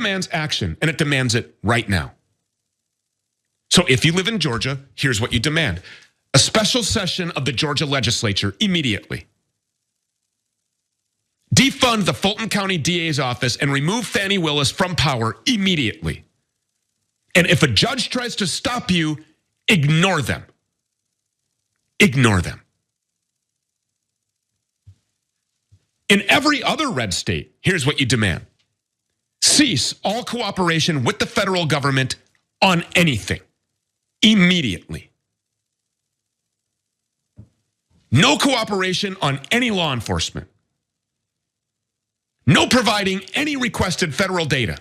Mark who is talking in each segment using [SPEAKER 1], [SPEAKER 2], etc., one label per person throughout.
[SPEAKER 1] demands action, and it demands it right now. So if you live in Georgia, here's what you demand. A special session of the Georgia legislature immediately. Defund the Fulton County DA's office and remove Fani Willis from power immediately. And if a judge tries to stop you, ignore them. Ignore them. In every other red state, here's what you demand. Cease all cooperation with the federal government on anything immediately. No cooperation on any law enforcement. No providing any requested federal data.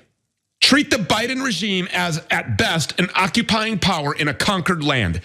[SPEAKER 1] Treat the Biden regime as, at best, an occupying power in a conquered land.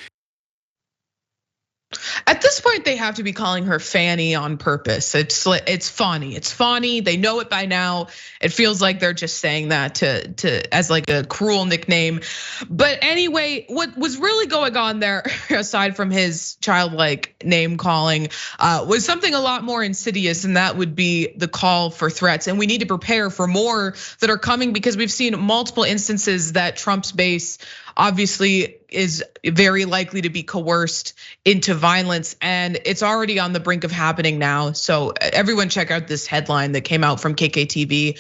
[SPEAKER 2] At this point, they have to be calling her Fanny on purpose. It's Fani. It's Fani. They know it by now. It feels like they're just saying that to as like a cruel nickname. But anyway, what was really going on there, aside from his childlike name calling, was something a lot more insidious, and that would be the call for threats. And we need to prepare for more that are coming, because we've seen multiple instances that Trump's base obviously is very likely to be coerced into violence, and it's already on the brink of happening now. So everyone check out this headline that came out from KKTV.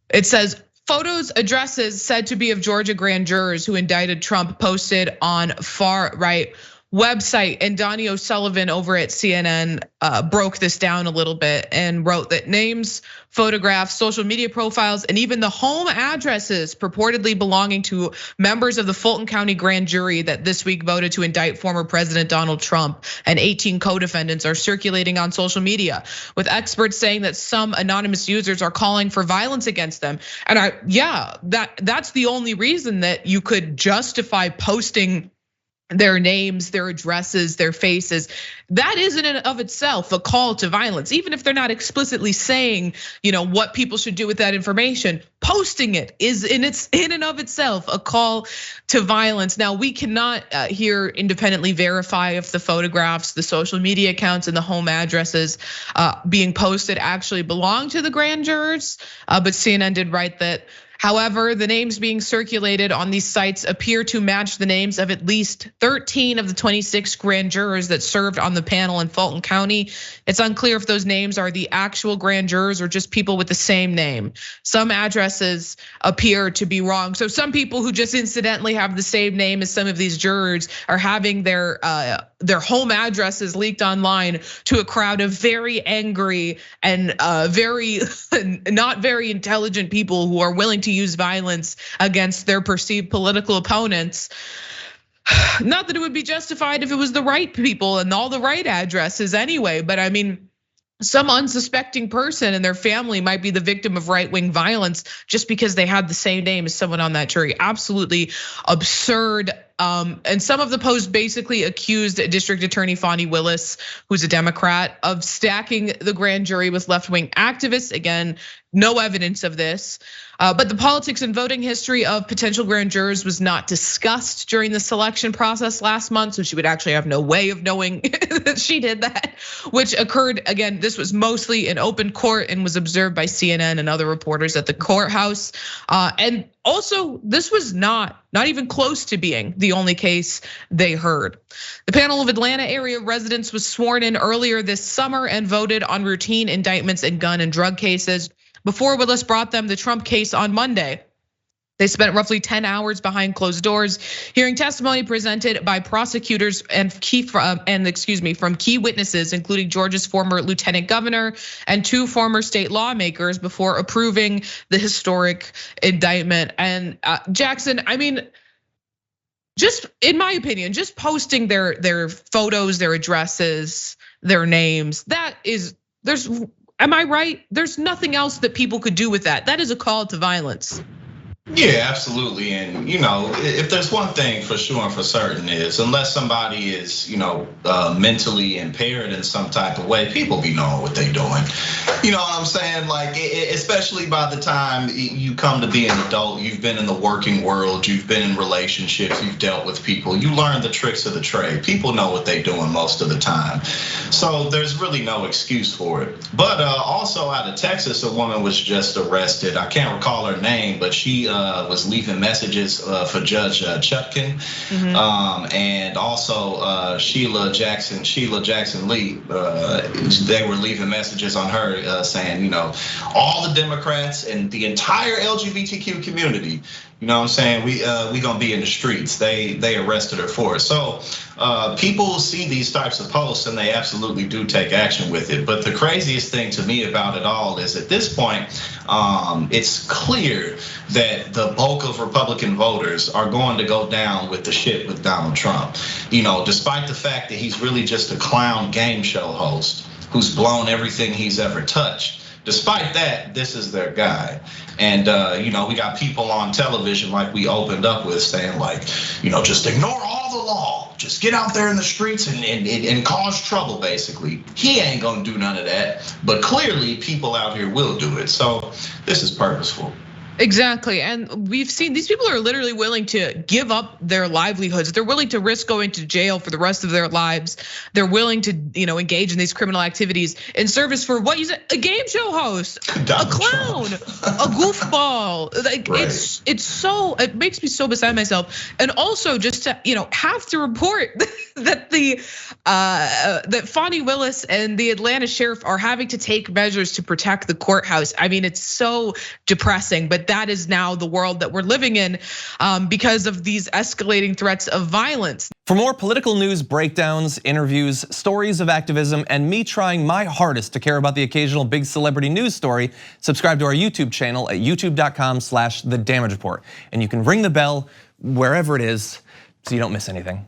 [SPEAKER 2] It says, photos, addresses said to be of Georgia grand jurors who indicted Trump posted on far right website. And Donnie O'Sullivan over at CNN broke this down a little bit and wrote that names, photographs, social media profiles, and even the home addresses purportedly belonging to members of the Fulton County grand jury that this week voted to indict former President Donald Trump and 18 co-defendants are circulating on social media, with experts saying that some anonymous users are calling for violence against them. And that's the only reason that you could justify posting their names, their addresses, their faces. That is in and of itself a call to violence, even if they're not explicitly saying, what people should do with that information. Posting it is in and of itself a call to violence. Now, we cannot here independently verify if the photographs, the social media accounts, and the home addresses being posted actually belong to the grand jurors, but CNN did write that. However, the names being circulated on these sites appear to match the names of at least 13 of the 26 grand jurors that served on the panel in Fulton County. It's unclear if those names are the actual grand jurors or just people with the same name. Some addresses appear to be wrong. So some people who just incidentally have the same name as some of these jurors are having their home addresses leaked online to a crowd of very angry and very not very intelligent people who are willing to use violence against their perceived political opponents. Not that it would be justified if it was the right people and all the right addresses anyway, but I mean, some unsuspecting person and their family might be the victim of right-wing violence just because they had the same name as someone on that jury. Absolutely absurd. And some of the posts basically accused District Attorney Fani Willis, who's a Democrat, of stacking the grand jury with left-wing activists. Again, no evidence of this. But the politics and voting history of potential grand jurors was not discussed during the selection process last month, so she would actually have no way of knowing that she did that, which occurred, again, this was mostly in open court and was observed by CNN and other reporters at the courthouse. And also, this was not even close to being the only case they heard. The panel of Atlanta area residents was sworn in earlier this summer and voted on routine indictments in gun and drug cases before Willis brought them the Trump case on Monday. They spent roughly 10 hours behind closed doors, hearing testimony presented by prosecutors and from key witnesses, including Georgia's former lieutenant governor and 2 former state lawmakers, before approving the historic indictment. And Jackson, I mean, just in my opinion, just posting their photos, their addresses, their names, am I right? There's nothing else that people could do with that. That is a call to violence.
[SPEAKER 3] Yeah, absolutely. And if there's one thing for sure and for certain is, unless somebody is, mentally impaired in some type of way, people be knowing what they doing. You know what I'm saying? Like, especially by the time you come to be an adult, you've been in the working world, you've been in relationships, you've dealt with people, you learn the tricks of the trade. People know what they doing most of the time. So there's really no excuse for it. But also out of Texas, a woman was just arrested. I can't recall her name, but she was leaving messages for Judge Chutkin, and also Sheila Jackson Lee. They were leaving messages on her saying, all the Democrats and the entire LGBTQ community, you know what I'm saying? We gonna be in the streets. They arrested her for it. So people see these types of posts and they absolutely do take action with it. But the craziest thing to me about it all is at this point, it's clear that the bulk of Republican voters are going to go down with the shit with Donald Trump. Despite the fact that he's really just a clown game show host who's blown everything he's ever touched. Despite that, this is their guy. And we got people on television like we opened up with saying like, just ignore all the law. Just get out there in the streets and cause trouble, basically. He ain't gonna do none of that. But clearly people out here will do it. So this is purposeful.
[SPEAKER 2] Exactly, and we've seen these people are literally willing to give up their livelihoods. They're willing to risk going to jail for the rest of their lives. They're willing to, engage in these criminal activities in service for what you said, a game show host, a clown, a goofball. Like right. It makes me so beside myself. And also just to, have to report that that Fani Willis and the Atlanta sheriff are having to take measures to protect the courthouse. I mean, it's so depressing, but that is now the world that we're living in because of these escalating threats of violence.
[SPEAKER 4] For more political news breakdowns, interviews, stories of activism, and me trying my hardest to care about the occasional big celebrity news story, subscribe to our YouTube channel at youtube.com/The Damage Report. And you can ring the bell wherever it is so you don't miss anything.